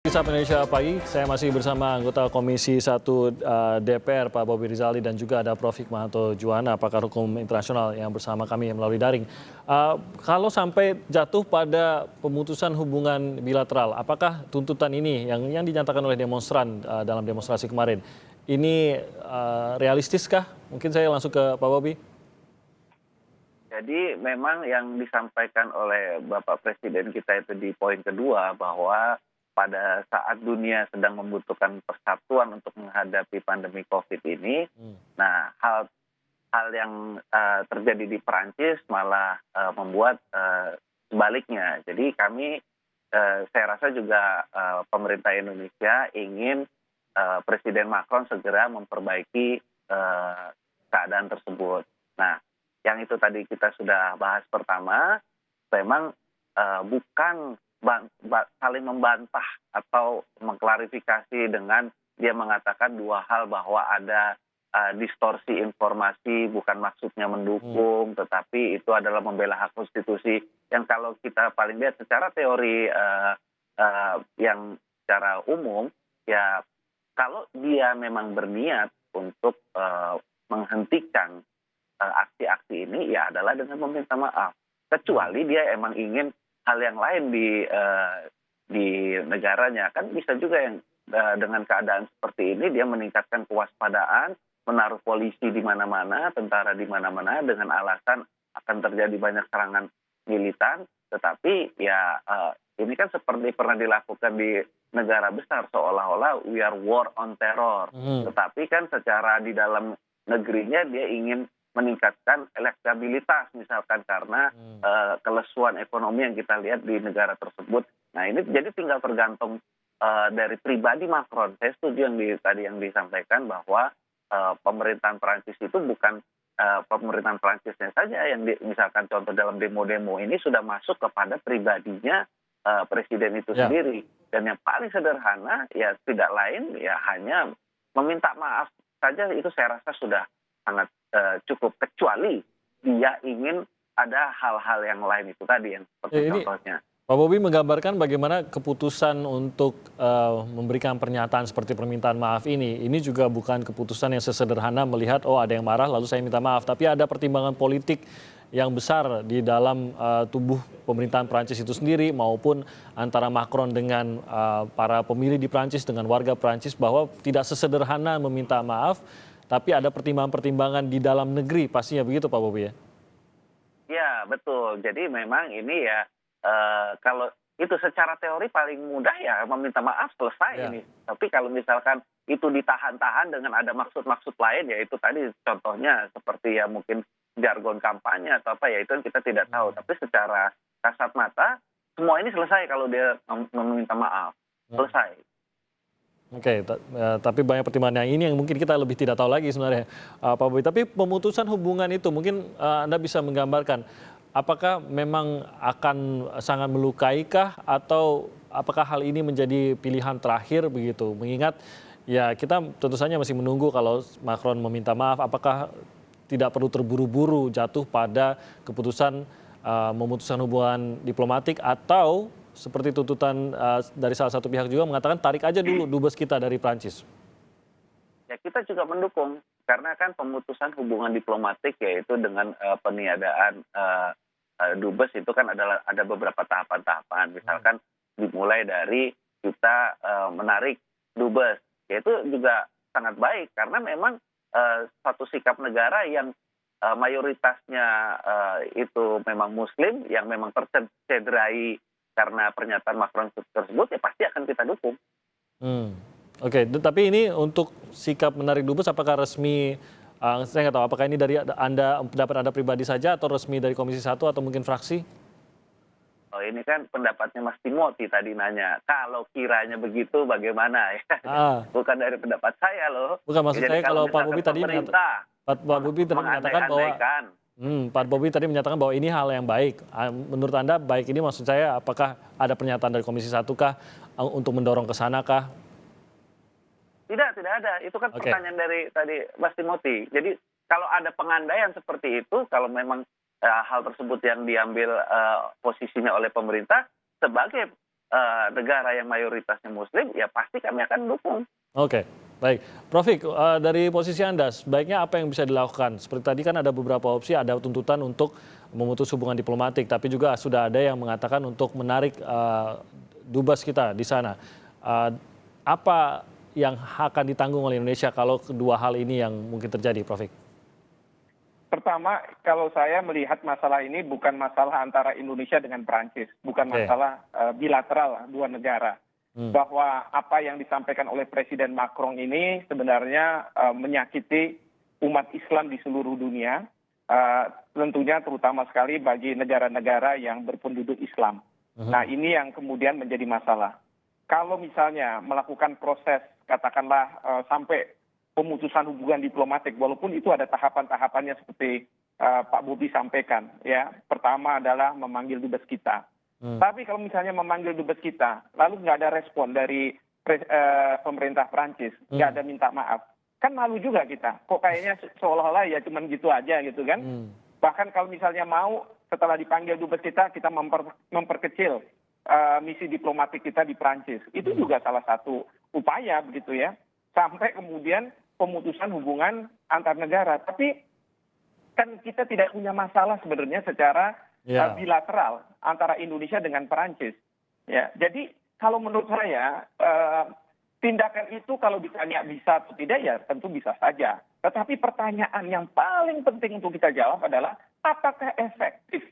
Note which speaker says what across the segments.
Speaker 1: Kisah Indonesia Pagi, saya masih bersama anggota Komisi 1 DPR Pak Bobi Rizaldi dan juga ada Prof. Hikmahanto Juwana, pakar hukum internasional yang bersama kami melalui daring. Kalau sampai jatuh pada pemutusan hubungan bilateral, apakah tuntutan ini yang dinyatakan oleh demonstran dalam demonstrasi kemarin, ini realistiskah? Mungkin saya langsung ke Pak Bobi.
Speaker 2: Jadi memang yang disampaikan oleh Bapak Presiden kita itu di poin kedua bahwa pada saat dunia sedang membutuhkan persatuan untuk menghadapi pandemi COVID ini, nah hal yang terjadi di Perancis malah membuat sebaliknya. Jadi saya rasa juga pemerintah Indonesia ingin Presiden Macron segera memperbaiki keadaan tersebut. Nah, yang itu tadi kita sudah bahas pertama, memang bukan saling membantah atau mengklarifikasi dengan dia mengatakan dua hal bahwa ada distorsi informasi, bukan maksudnya mendukung, tetapi itu adalah membela hak konstitusi. Yang kalau kita paling lihat secara teori yang secara umum, ya kalau dia memang berniat untuk menghentikan aksi-aksi ini, ya adalah dengan meminta maaf. Kecuali dia emang ingin hal yang lain di negaranya, kan bisa juga yang dengan keadaan seperti ini dia meningkatkan kewaspadaan, menaruh polisi di mana-mana, tentara di mana-mana dengan alasan akan terjadi banyak serangan militan. Tetapi ya ini kan seperti pernah dilakukan di negara besar, seolah-olah we are war on terror. Tetapi kan secara di dalam negerinya dia ingin meningkatkan elektabilitas misalkan karena kelesuan ekonomi yang kita lihat di negara tersebut. Nah ini jadi tinggal tergantung dari pribadi Macron. Saya setuju tadi yang disampaikan bahwa pemerintahan Perancis itu bukan pemerintahan Perancisnya saja yang misalkan contoh dalam demo-demo ini sudah masuk kepada pribadinya presiden itu sendiri. Dan yang paling sederhana ya tidak lain ya hanya meminta maaf saja, itu saya rasa sudah sangat cukup, kecuali dia ingin ada hal-hal yang lain itu tadi yang seperti contohnya.
Speaker 1: Pak Bobi menggambarkan bagaimana keputusan untuk memberikan pernyataan seperti permintaan maaf ini juga bukan keputusan yang sesederhana melihat oh ada yang marah lalu saya minta maaf, tapi ada pertimbangan politik yang besar di dalam tubuh pemerintahan Perancis itu sendiri maupun antara Macron dengan para pemilih di Perancis dengan warga Perancis, bahwa tidak sesederhana meminta maaf, tapi ada pertimbangan-pertimbangan di dalam negeri pastinya, begitu Pak Bobi ya?
Speaker 2: Ya betul, jadi memang ini ya kalau itu secara teori paling mudah ya meminta maaf selesai ini. Tapi kalau misalkan itu ditahan-tahan dengan ada maksud-maksud lain, ya itu tadi contohnya seperti ya mungkin jargon kampanye atau apa, ya itu kita tidak tahu. Tapi secara kasat mata semua ini selesai kalau dia meminta maaf, selesai.
Speaker 1: Oke, tapi banyak pertimbangan yang ini yang mungkin kita lebih tidak tahu lagi sebenarnya, Pak Bobi. Tapi pemutusan hubungan itu mungkin Anda bisa menggambarkan, apakah memang akan sangat melukaikah atau apakah hal ini menjadi pilihan terakhir begitu? Mengingat ya kita tentu saja masih menunggu kalau Macron meminta maaf, apakah tidak perlu terburu-buru jatuh pada keputusan memutuskan hubungan diplomatik, atau seperti tuntutan dari salah satu pihak juga mengatakan tarik aja dulu dubes kita dari Prancis.
Speaker 2: Ya kita juga mendukung, karena kan pemutusan hubungan diplomatik yaitu dengan peniadaan dubes itu kan ada beberapa tahapan-tahapan. Misalkan dimulai dari kita menarik dubes, yaitu juga sangat baik karena memang satu sikap negara yang mayoritasnya itu memang Muslim yang memang tercederai karena pernyataan Macron tersebut, ya pasti akan kita dukung.
Speaker 1: Oke, tapi ini untuk sikap menarik dubes apakah resmi, saya nggak tahu apakah ini dari pendapat Anda pribadi saja atau resmi dari Komisi 1 atau mungkin fraksi?
Speaker 2: Oh ini kan pendapatnya Mas Timothy tadi nanya, kalau kiranya begitu bagaimana ya? Bukan dari pendapat saya loh.
Speaker 1: Bukan, maksud saya kalau Pak Bobi tadi menyatakan bahwa Pak Bobi tadi menyatakan bahwa ini hal yang baik. Menurut Anda baik ini maksud saya apakah ada pernyataan dari Komisi 1 kah untuk mendorong ke sana kah?
Speaker 2: Tidak ada. Itu kan pertanyaan dari tadi Mas Timothy. Jadi kalau ada pengandaian seperti itu, kalau memang hal tersebut yang diambil posisinya oleh pemerintah sebagai negara yang mayoritasnya Muslim, ya pasti kami akan dukung.
Speaker 1: Oke, baik. Prof. Dari posisi Anda, sebaiknya apa yang bisa dilakukan? Seperti tadi kan ada beberapa opsi, ada tuntutan untuk memutus hubungan diplomatik, tapi juga sudah ada yang mengatakan untuk menarik dubes kita di sana. Apa yang akan ditanggung oleh Indonesia kalau kedua hal ini yang mungkin terjadi, Prof?
Speaker 3: Pertama, kalau saya melihat masalah ini bukan masalah antara Indonesia dengan Perancis, bukan
Speaker 1: Oke.
Speaker 3: masalah bilateral dua negara. Bahwa apa yang disampaikan oleh Presiden Macron ini sebenarnya menyakiti umat Islam di seluruh dunia, tentunya terutama sekali bagi negara-negara yang berpenduduk Islam. Nah, ini yang kemudian menjadi masalah. Kalau misalnya melakukan proses, katakanlah sampai pemutusan hubungan diplomatik, walaupun itu ada tahapan-tahapannya seperti Pak Bobi sampaikan, ya. Pertama adalah memanggil dubes kita. Tapi kalau misalnya memanggil dubes kita, lalu nggak ada respon dari pemerintah Prancis, nggak ada minta maaf, kan malu juga kita. Kok kayaknya seolah-olah ya cuman gitu aja gitu kan. Bahkan kalau misalnya mau setelah dipanggil dubes kita memperkecil misi diplomatik kita di Prancis. Itu juga salah satu upaya begitu ya. Sampai kemudian pemutusan hubungan antar negara. Tapi kan kita tidak punya masalah sebenarnya secara bilateral antara Indonesia dengan Perancis. Ya, jadi kalau menurut saya tindakan itu kalau ditanya bisa atau tidak ya tentu bisa saja. Tetapi pertanyaan yang paling penting untuk kita jawab adalah apakah efektif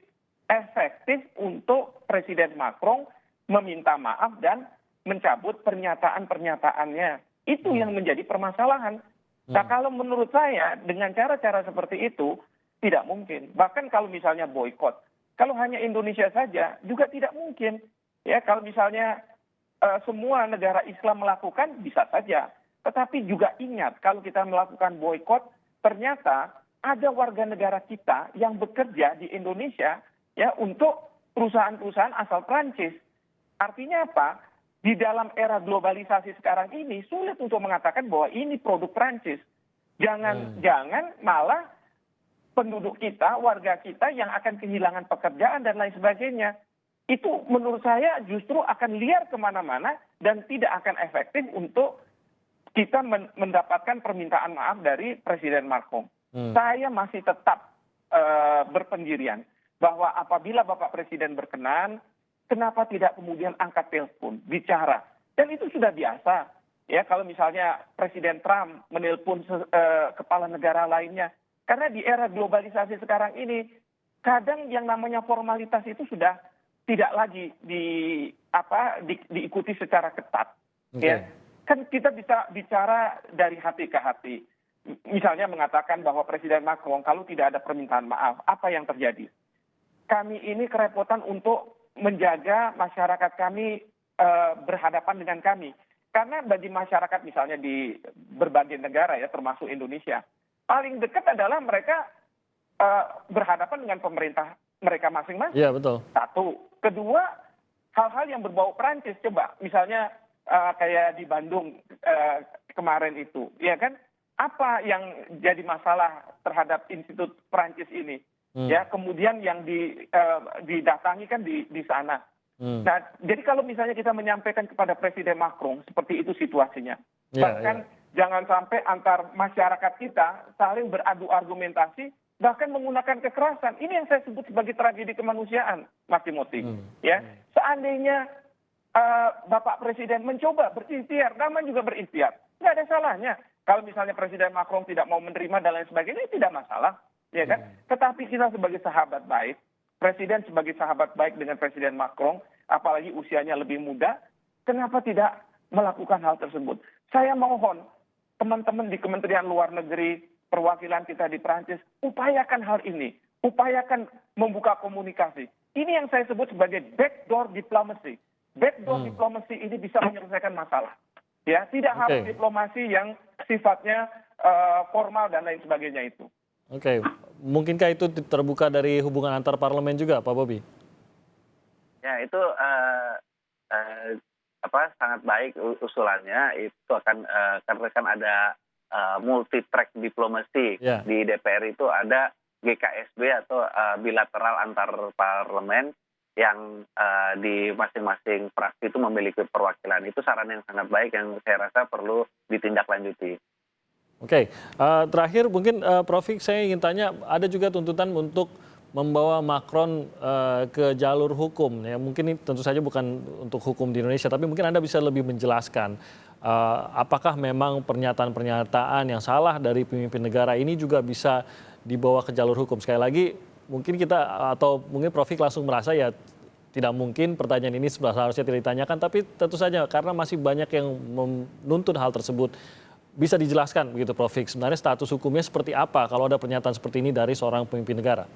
Speaker 3: untuk Presiden Macron meminta maaf dan mencabut pernyataan-pernyataannya. Itu yang menjadi permasalahan. Nah, kalau menurut saya dengan cara-cara seperti itu tidak mungkin. Bahkan kalau misalnya boykot, kalau hanya Indonesia saja juga tidak mungkin. Ya, kalau misalnya semua negara Islam melakukan bisa saja. Tetapi juga ingat kalau kita melakukan boykot, ternyata ada warga negara kita yang bekerja di Indonesia ya untuk perusahaan-perusahaan asal Prancis. Artinya apa? Di dalam era globalisasi sekarang ini sulit untuk mengatakan bahwa ini produk Prancis. Jangan malah penduduk kita, warga kita yang akan kehilangan pekerjaan dan lain sebagainya. Itu menurut saya justru akan liar kemana-mana dan tidak akan efektif untuk kita mendapatkan permintaan maaf dari Presiden Macron. Saya masih tetap berpendirian bahwa apabila Bapak Presiden berkenan, kenapa tidak kemudian angkat telepon, bicara. Dan itu sudah biasa. Ya, kalau misalnya Presiden Trump menelpon kepala negara lainnya. Karena di era globalisasi sekarang ini, kadang yang namanya formalitas itu sudah tidak lagi diikuti secara ketat. Ya. Kan kita bisa bicara dari hati ke hati. Misalnya mengatakan bahwa Presiden Macron kalau tidak ada permintaan maaf, apa yang terjadi? Kami ini kerepotan untuk menjaga masyarakat kami berhadapan dengan kami. Karena bagi masyarakat misalnya di berbagai negara ya termasuk Indonesia, paling dekat adalah mereka berhadapan dengan pemerintah mereka masing-masing.
Speaker 1: Iya, betul.
Speaker 3: Satu. Kedua, hal-hal yang berbau Perancis. Coba misalnya kayak di Bandung kemarin itu. Ya kan? Apa yang jadi masalah terhadap Institut Perancis ini? Ya, kemudian yang didatangi kan di sana. Nah, jadi kalau misalnya kita menyampaikan kepada Presiden Macron seperti itu situasinya, bahkan jangan sampai antar masyarakat kita saling beradu argumentasi, bahkan menggunakan kekerasan. Ini yang saya sebut sebagai tragedi kemanusiaan, Mas Timothy. Ya, seandainya Bapak Presiden mencoba berikhtiar, namanya juga berikhtiar, nggak ada salahnya. Kalau misalnya Presiden Macron tidak mau menerima dan lain sebagainya, tidak masalah. Ya kan? Tetapi kita sebagai sahabat baik, Presiden sebagai sahabat baik dengan Presiden Macron, apalagi usianya lebih muda, kenapa tidak melakukan hal tersebut? Saya mohon teman-teman di Kementerian Luar Negeri, perwakilan kita di Prancis, upayakan hal ini, upayakan membuka komunikasi. Ini yang saya sebut sebagai backdoor diplomacy. Backdoor diplomacy ini bisa menyelesaikan masalah. Ya, tidak harus diplomasi yang sifatnya formal dan lain sebagainya itu.
Speaker 1: Oke, mungkinkah itu terbuka dari hubungan antar parlemen juga, Pak Bobi?
Speaker 2: Ya, itu sangat baik usulannya. Itu akan karena kan ada multi track diplomasi di DPR itu ada GKSB atau bilateral antar parlemen yang di masing-masing fraksi itu memiliki perwakilan. Itu saran yang sangat baik yang saya rasa perlu ditindaklanjuti.
Speaker 1: Oke, terakhir mungkin Prof. Saya ingin tanya, ada juga tuntutan untuk membawa Macron ke jalur hukum. Ya, mungkin ini tentu saja bukan untuk hukum di Indonesia, tapi mungkin Anda bisa lebih menjelaskan apakah memang pernyataan-pernyataan yang salah dari pemimpin negara ini juga bisa dibawa ke jalur hukum. Sekali lagi, mungkin kita atau mungkin Prof. langsung merasa ya tidak mungkin pertanyaan ini seharusnya tidak ditanyakan, tapi tentu saja karena masih banyak yang menuntut hal tersebut. Bisa dijelaskan begitu Prof. Sebenarnya status hukumnya seperti apa kalau ada pernyataan seperti ini dari seorang pemimpin negara?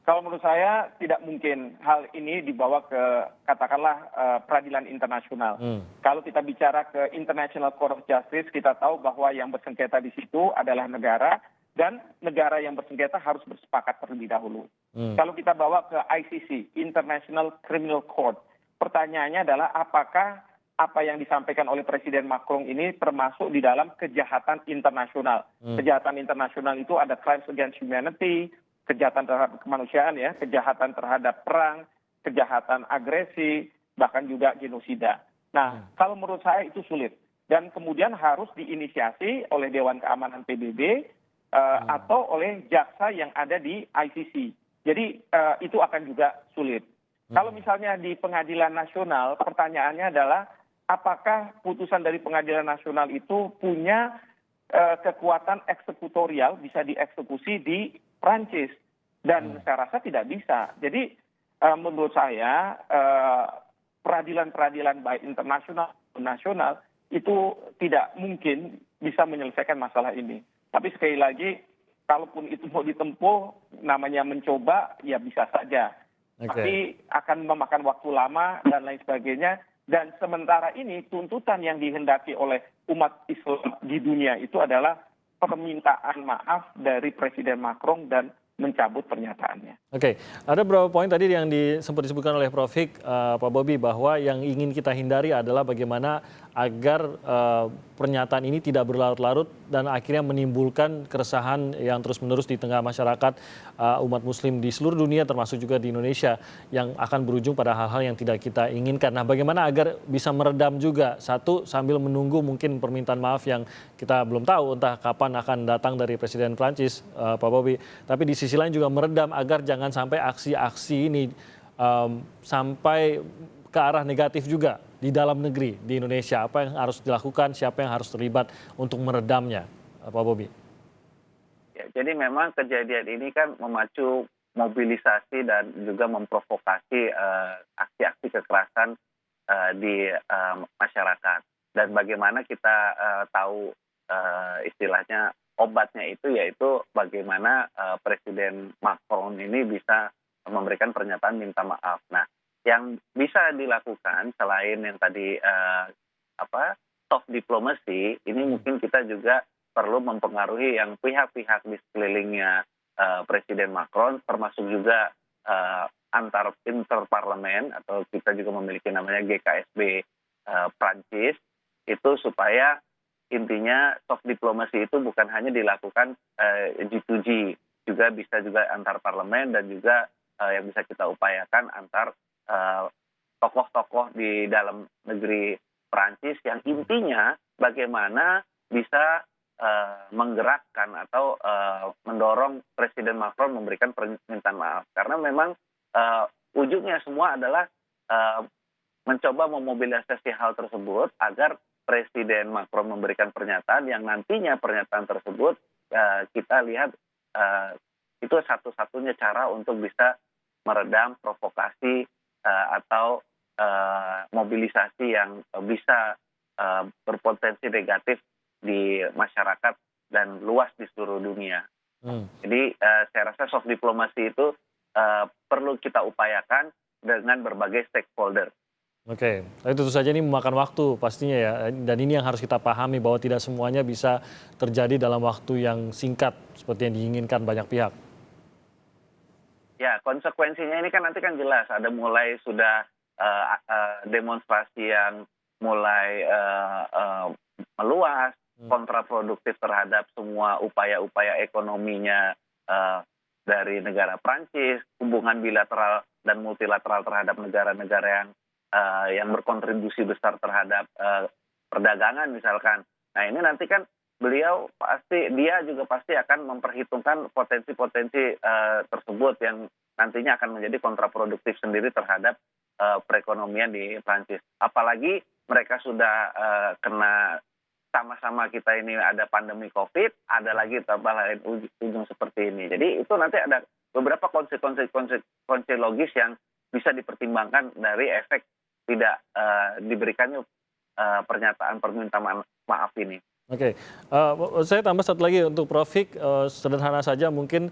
Speaker 3: Kalau menurut saya tidak mungkin hal ini dibawa ke katakanlah peradilan internasional. Kalau kita bicara ke International Court of Justice, kita tahu bahwa yang bersengketa di situ adalah negara dan negara yang bersengketa harus bersepakat terlebih dahulu. Kalau kita bawa ke ICC, International Criminal Court, pertanyaannya adalah apakah apa yang disampaikan oleh Presiden Macron ini termasuk di dalam kejahatan internasional. Kejahatan internasional itu ada crimes against humanity, kejahatan terhadap kemanusiaan, ya, kejahatan terhadap perang, kejahatan agresi, bahkan juga genosida. Nah, kalau menurut saya itu sulit dan kemudian harus diinisiasi oleh Dewan Keamanan PBB atau oleh jaksa yang ada di ICC. Jadi itu akan juga sulit. Kalau misalnya di pengadilan nasional, pertanyaannya adalah apakah putusan dari pengadilan nasional itu punya kekuatan eksekutorial, bisa dieksekusi di Prancis, dan saya rasa tidak bisa. Jadi menurut saya peradilan-peradilan baik internasional maupun nasional itu tidak mungkin bisa menyelesaikan masalah ini. Tapi sekali lagi, kalaupun itu mau ditempuh, namanya mencoba, ya bisa saja. Tapi akan memakan waktu lama dan lain sebagainya. Dan sementara ini tuntutan yang dihendaki oleh umat Islam di dunia itu adalah permintaan maaf dari Presiden Macron dan mencabut pernyataannya.
Speaker 1: Oke, ada beberapa poin tadi yang sempat disebutkan oleh Prof. Pak Bobi, bahwa yang ingin kita hindari adalah bagaimana agar pernyataan ini tidak berlarut-larut dan akhirnya menimbulkan keresahan yang terus-menerus di tengah masyarakat umat muslim di seluruh dunia, termasuk juga di Indonesia, yang akan berujung pada hal-hal yang tidak kita inginkan. Nah, bagaimana agar bisa meredam juga, satu, sambil menunggu mungkin permintaan maaf yang kita belum tahu entah kapan akan datang dari Presiden Prancis, Pak Bobi, tapi di sisi lain juga meredam agar jangan sampai aksi-aksi ini sampai ke arah negatif juga di dalam negeri, di Indonesia. Apa yang harus dilakukan, siapa yang harus terlibat untuk meredamnya, Pak Bobi?
Speaker 2: Ya, jadi memang kejadian ini kan memacu mobilisasi dan juga memprovokasi aksi-aksi kekerasan di masyarakat. Dan bagaimana kita tahu istilahnya obatnya itu, yaitu bagaimana Presiden Macron ini bisa memberikan pernyataan minta maaf. Nah, yang bisa dilakukan selain yang tadi soft diplomacy, ini mungkin kita juga perlu mempengaruhi yang pihak-pihak di sekelilingnya Presiden Macron, termasuk juga antar interparlemen, atau kita juga memiliki namanya GKSB Prancis, itu supaya intinya soft diplomacy itu bukan hanya dilakukan G2G, juga bisa juga antar parlemen dan juga yang bisa kita upayakan antar tokoh-tokoh di dalam negeri Prancis, yang intinya bagaimana bisa menggerakkan atau mendorong Presiden Macron memberikan permintaan maaf. Karena memang ujungnya semua adalah mencoba memobilisasi hal tersebut agar Presiden Macron memberikan pernyataan yang nantinya pernyataan tersebut kita lihat itu satu-satunya cara untuk bisa meredam provokasi atau mobilisasi yang bisa berpotensi negatif di masyarakat dan luas di seluruh dunia. Jadi saya rasa soft diplomasi itu perlu kita upayakan dengan berbagai stakeholder.
Speaker 1: Oke, tapi tentu saja ini memakan waktu pastinya ya, dan ini yang harus kita pahami bahwa tidak semuanya bisa terjadi dalam waktu yang singkat seperti yang diinginkan banyak pihak.
Speaker 2: Ya, konsekuensinya ini kan nanti kan jelas, ada mulai sudah demonstrasi yang mulai meluas, kontraproduktif terhadap semua upaya-upaya ekonominya dari negara Prancis, hubungan bilateral dan multilateral terhadap negara-negara yang berkontribusi besar terhadap perdagangan misalkan. Nah ini nanti kan dia juga pasti akan memperhitungkan potensi-potensi tersebut yang nantinya akan menjadi kontraproduktif sendiri terhadap perekonomian di Prancis. Apalagi mereka sudah kena sama-sama kita ini ada pandemi COVID, ada lagi tambah lain ujung seperti ini. Jadi itu nanti ada beberapa konsekuensi logis yang bisa dipertimbangkan dari efek tidak diberikannya pernyataan permintaan maaf ini.
Speaker 1: Oke, saya tambah satu lagi untuk Prof. Hik, sederhana saja mungkin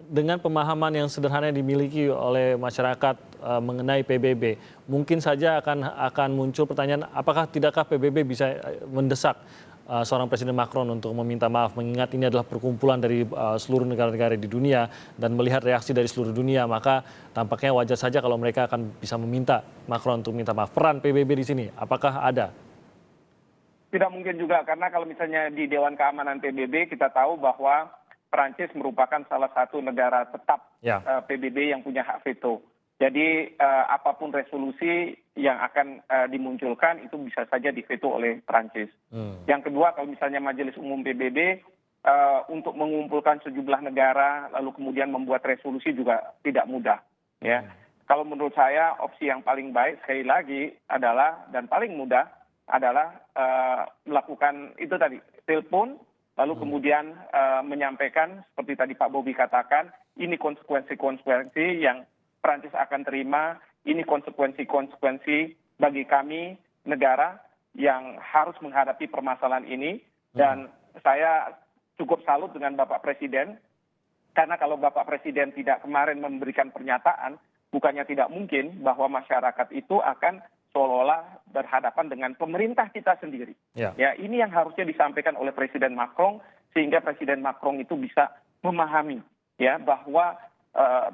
Speaker 1: dengan pemahaman yang sederhana yang dimiliki oleh masyarakat mengenai PBB, mungkin saja akan muncul pertanyaan apakah tidakkah PBB bisa mendesak seorang Presiden Macron untuk meminta maaf, mengingat ini adalah perkumpulan dari seluruh negara-negara di dunia dan melihat reaksi dari seluruh dunia, maka tampaknya wajar saja kalau mereka akan bisa meminta Macron untuk minta maaf. Peran PBB di sini, apakah ada?
Speaker 3: Tidak mungkin juga, karena kalau misalnya di Dewan Keamanan PBB kita tahu bahwa Perancis merupakan salah satu negara tetap PBB yang punya hak veto. Jadi apapun resolusi yang akan dimunculkan itu bisa saja diveto oleh Perancis. Yang kedua, kalau misalnya Majelis Umum PBB untuk mengumpulkan sejumlah negara lalu kemudian membuat resolusi juga tidak mudah. Ya, kalau menurut saya opsi yang paling baik sekali lagi adalah dan paling mudah adalah melakukan itu tadi, telepon, lalu kemudian menyampaikan seperti tadi Pak Bobi katakan, ini konsekuensi-konsekuensi yang Perancis akan terima, ini konsekuensi-konsekuensi bagi kami negara yang harus menghadapi permasalahan ini. Dan saya cukup salut dengan Bapak Presiden, karena kalau Bapak Presiden tidak kemarin memberikan pernyataan, bukannya tidak mungkin bahwa masyarakat itu akan seolah-olah berhadapan dengan pemerintah kita sendiri. Ya, ini yang harusnya disampaikan oleh Presiden Macron, sehingga Presiden Macron itu bisa memahami ya bahwa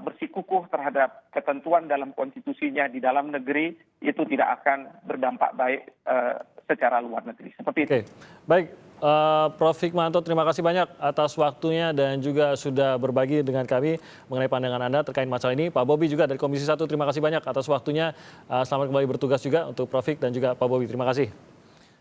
Speaker 3: bersikukuh terhadap ketentuan dalam konstitusinya di dalam negeri itu tidak akan berdampak baik secara luar negeri. Seperti itu.
Speaker 1: Baik, Prof. Hikmanto, terima kasih banyak atas waktunya dan juga sudah berbagi dengan kami mengenai pandangan Anda terkait masalah ini. Pak Bobi juga dari Komisi 1, terima kasih banyak atas waktunya. Selamat kembali bertugas juga untuk Prof. Hik dan juga Pak Bobi. Terima kasih.